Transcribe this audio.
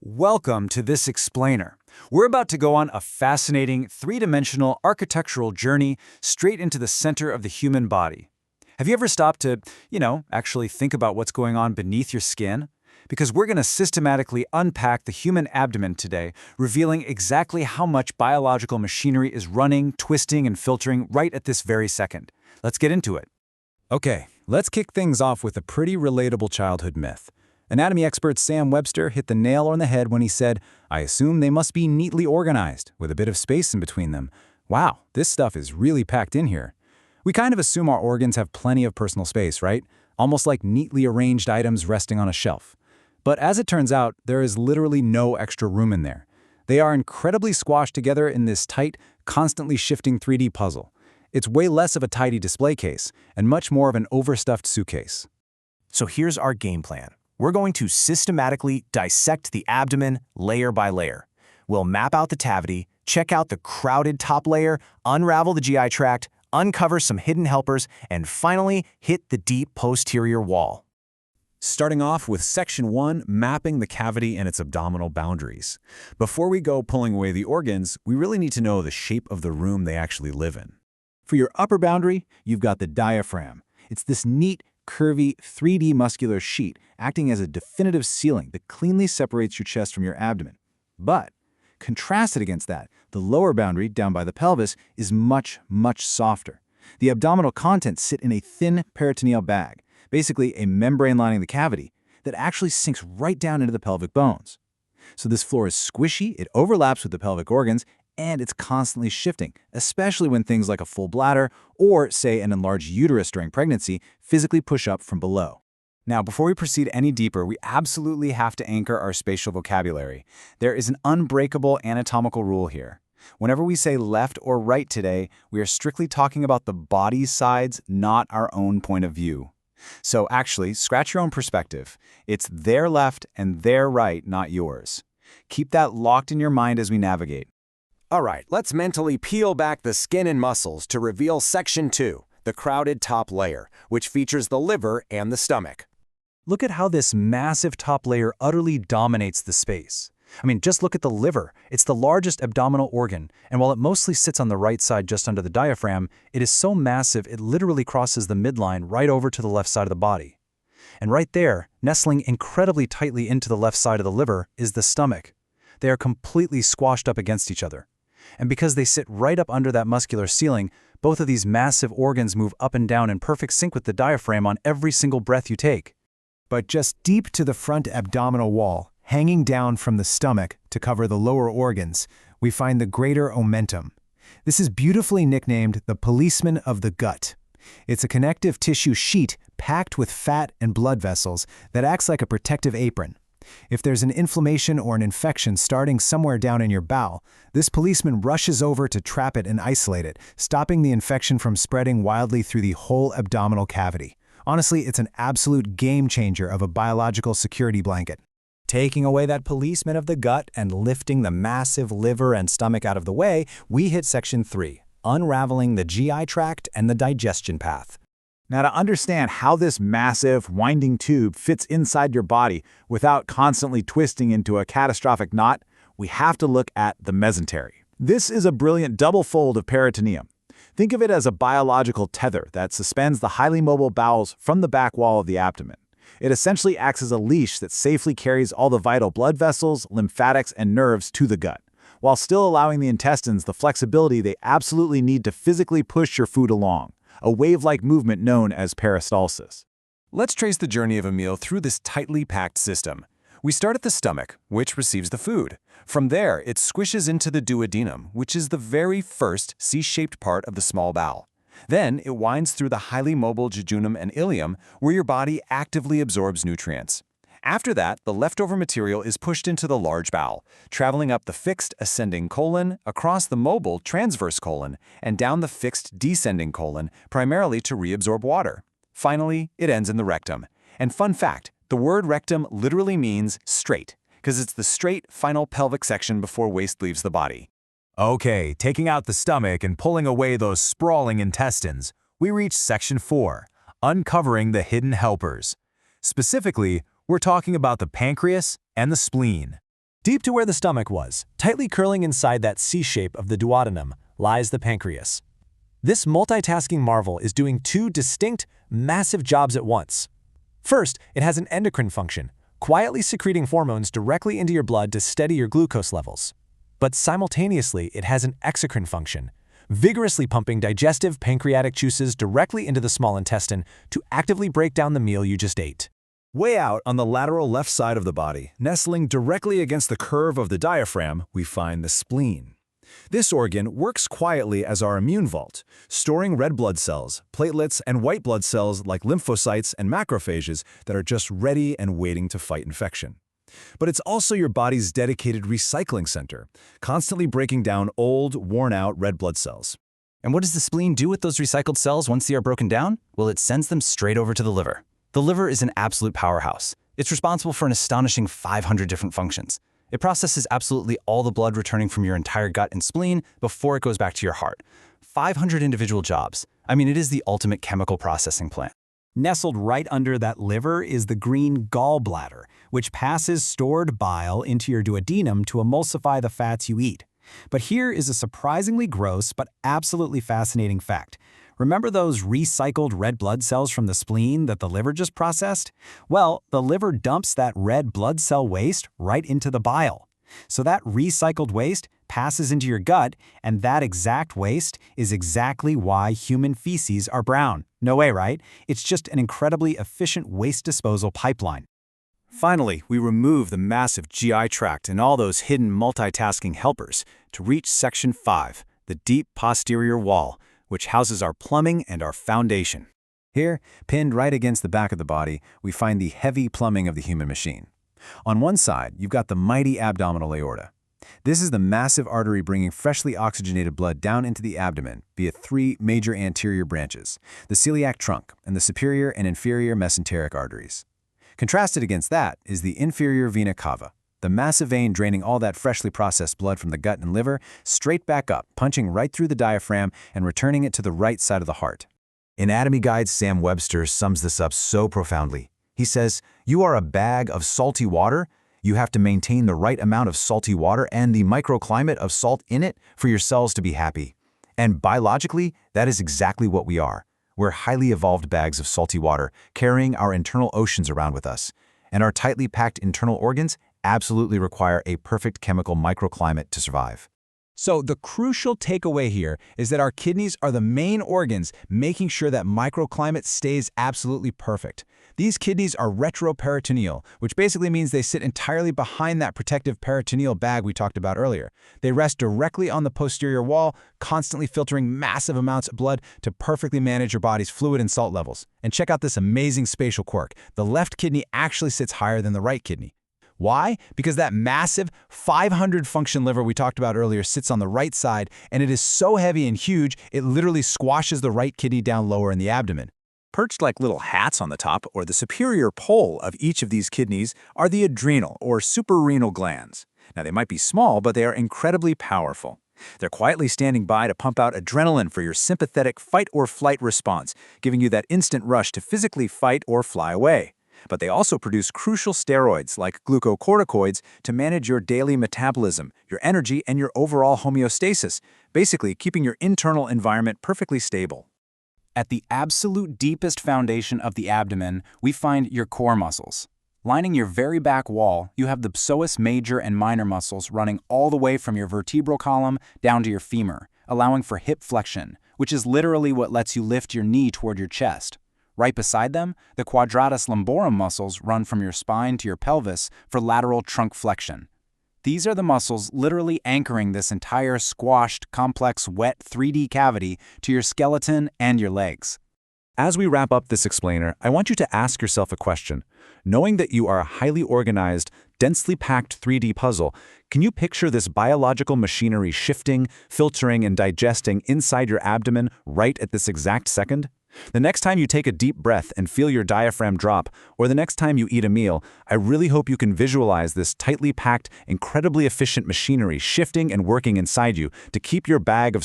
Welcome to this explainer. We're about to go on a fascinating three-dimensional architectural journey straight into the center of the human body. Have you ever stopped to, actually think about what's going on beneath your skin? Because we're going to systematically unpack the human abdomen today, revealing exactly how much biological machinery is running, twisting, and filtering right at this very second. Let's get into it. Okay, let's kick things off with a pretty relatable childhood myth. Anatomy expert Sam Webster hit the nail on the head when he said, "I assume they must be neatly organized, with a bit of space in between them. Wow, this stuff is really packed in here." We kind of assume our organs have plenty of personal space, right? Almost like neatly arranged items resting on a shelf. But as it turns out, there is literally no extra room in there. They are incredibly squashed together in this tight, constantly shifting 3D puzzle. It's way less of a tidy display case, and much more of an overstuffed suitcase. So here's our game plan. We're going to systematically dissect the abdomen layer by layer. We'll map out the cavity, check out the crowded top layer, unravel the GI tract, uncover some hidden helpers, and finally hit the deep posterior wall. Starting off with Section 1, mapping the cavity and its abdominal boundaries. Before we go pulling away the organs, we really need to know the shape of the room they actually live in. For your upper boundary, you've got the diaphragm. It's this neat, curvy, 3D muscular sheet acting as a definitive ceiling that cleanly separates your chest from your abdomen. But, contrasted against that, the lower boundary, down by the pelvis, is much, much softer. The abdominal contents sit in a thin peritoneal bag, basically a membrane lining the cavity, that actually sinks right down into the pelvic bones. So this floor is squishy, it overlaps with the pelvic organs, and it's constantly shifting, especially when things like a full bladder or, say, an enlarged uterus during pregnancy physically push up from below. Now, before we proceed any deeper, we absolutely have to anchor our spatial vocabulary. There is an unbreakable anatomical rule here. Whenever we say left or right today, we are strictly talking about the body's sides, not our own point of view. So actually, scratch your own perspective. It's their left and their right, not yours. Keep that locked in your mind as we navigate. All right, let's mentally peel back the skin and muscles to reveal Section 2, the crowded top layer, which features the liver and the stomach. Look at how this massive top layer utterly dominates the space. Just look at the liver. It's the largest abdominal organ, and while it mostly sits on the right side just under the diaphragm, it is so massive it literally crosses the midline right over to the left side of the body. And right there, nestling incredibly tightly into the left side of the liver, is the stomach. They are completely squashed up against each other. And because they sit right up under that muscular ceiling, both of these massive organs move up and down in perfect sync with the diaphragm on every single breath you take. But just deep to the front abdominal wall, hanging down from the stomach to cover the lower organs, we find the greater omentum. This is beautifully nicknamed the policeman of the gut. It's a connective tissue sheet packed with fat and blood vessels that acts like a protective apron. If there's an inflammation or an infection starting somewhere down in your bowel, this policeman rushes over to trap it and isolate it, stopping the infection from spreading wildly through the whole abdominal cavity. Honestly, it's an absolute game changer of a biological security blanket. Taking away that policeman of the gut and lifting the massive liver and stomach out of the way, we hit Section 3, unraveling the GI tract and the digestion path. Now, to understand how this massive, winding tube fits inside your body without constantly twisting into a catastrophic knot, we have to look at the mesentery. This is a brilliant double fold of peritoneum. Think of it as a biological tether that suspends the highly mobile bowels from the back wall of the abdomen. It essentially acts as a leash that safely carries all the vital blood vessels, lymphatics, and nerves to the gut, while still allowing the intestines the flexibility they absolutely need to physically push your food along, a wave-like movement known as peristalsis. Let's trace the journey of a meal through this tightly packed system. We start at the stomach, which receives the food. From there, it squishes into the duodenum, which is the very first C-shaped part of the small bowel. Then, it winds through the highly mobile jejunum and ileum, where your body actively absorbs nutrients. After that, the leftover material is pushed into the large bowel, traveling up the fixed ascending colon, across the mobile transverse colon, and down the fixed descending colon, primarily to reabsorb water. Finally, it ends in the rectum. And fun fact, the word rectum literally means straight, because it's the straight final pelvic section before waste leaves the body. Okay, taking out the stomach and pulling away those sprawling intestines, we reach Section 4, uncovering the hidden helpers. Specifically, we're talking about the pancreas and the spleen. Deep to where the stomach was, tightly curling inside that C shape of the duodenum, lies the pancreas. This multitasking marvel is doing two distinct, massive jobs at once. First, it has an endocrine function, quietly secreting hormones directly into your blood to steady your glucose levels. But simultaneously, it has an exocrine function, vigorously pumping digestive pancreatic juices directly into the small intestine to actively break down the meal you just ate. Way out on the lateral left side of the body, nestling directly against the curve of the diaphragm, we find the spleen. This organ works quietly as our immune vault, storing red blood cells, platelets, and white blood cells like lymphocytes and macrophages that are just ready and waiting to fight infection. But it's also your body's dedicated recycling center, constantly breaking down old, worn-out red blood cells. And what does the spleen do with those recycled cells once they are broken down? Well, it sends them straight over to the liver. The liver is an absolute powerhouse. It's responsible for an astonishing 500 different functions. It processes absolutely all the blood returning from your entire gut and spleen before it goes back to your heart. 500 individual jobs. I mean, it is the ultimate chemical processing plant. Nestled right under that liver is the green gallbladder, which passes stored bile into your duodenum to emulsify the fats you eat. But here is a surprisingly gross but absolutely fascinating fact. Remember those recycled red blood cells from the spleen that the liver just processed? Well, the liver dumps that red blood cell waste right into the bile. So that recycled waste passes into your gut, and that exact waste is exactly why human feces are brown. No way, right? It's just an incredibly efficient waste disposal pipeline. Finally, we remove the massive GI tract and all those hidden multitasking helpers to reach Section 5, the deep posterior wall, which houses our plumbing and our foundation. Here, pinned right against the back of the body, we find the heavy plumbing of the human machine. On one side, you've got the mighty abdominal aorta. This is the massive artery bringing freshly oxygenated blood down into the abdomen via three major anterior branches, the celiac trunk and the superior and inferior mesenteric arteries. Contrasted against that is the inferior vena cava, the massive vein draining all that freshly processed blood from the gut and liver straight back up, punching right through the diaphragm and returning it to the right side of the heart. Anatomy Guide's Sam Webster sums this up so profoundly. He says, "You are a bag of salty water. You have to maintain the right amount of salty water and the microclimate of salt in it for your cells to be happy. And biologically, that is exactly what we are. We're highly evolved bags of salty water, carrying our internal oceans around with us. And our tightly packed internal organs absolutely require a perfect chemical microclimate to survive." So the crucial takeaway here is that our kidneys are the main organs making sure that microclimate stays absolutely perfect. These kidneys are retroperitoneal, which basically means they sit entirely behind that protective peritoneal bag we talked about earlier. They rest directly on the posterior wall, constantly filtering massive amounts of blood to perfectly manage your body's fluid and salt levels. And check out this amazing spatial quirk. The left kidney actually sits higher than the right kidney. Why? Because that massive 500-function liver we talked about earlier sits on the right side, and it is so heavy and huge, it literally squashes the right kidney down lower in the abdomen. Perched like little hats on the top, or the superior pole of each of these kidneys, are the adrenal or suprarenal glands. Now, they might be small, but they are incredibly powerful. They're quietly standing by to pump out adrenaline for your sympathetic fight-or-flight response, giving you that instant rush to physically fight or fly away. But they also produce crucial steroids like glucocorticoids to manage your daily metabolism, your energy, and your overall homeostasis, basically keeping your internal environment perfectly stable. At the absolute deepest foundation of the abdomen, we find your core muscles. Lining your very back wall, you have the psoas major and minor muscles running all the way from your vertebral column down to your femur, allowing for hip flexion, which is literally what lets you lift your knee toward your chest. Right beside them, the quadratus lumborum muscles run from your spine to your pelvis for lateral trunk flexion. These are the muscles literally anchoring this entire squashed, complex, wet 3D cavity to your skeleton and your legs. As we wrap up this explainer, I want you to ask yourself a question. Knowing that you are a highly organized, densely packed 3D puzzle, can you picture this biological machinery shifting, filtering, and digesting inside your abdomen right at this exact second? The next time you take a deep breath and feel your diaphragm drop, or the next time you eat a meal, I really hope you can visualize this tightly packed, incredibly efficient machinery shifting and working inside you to keep your bag of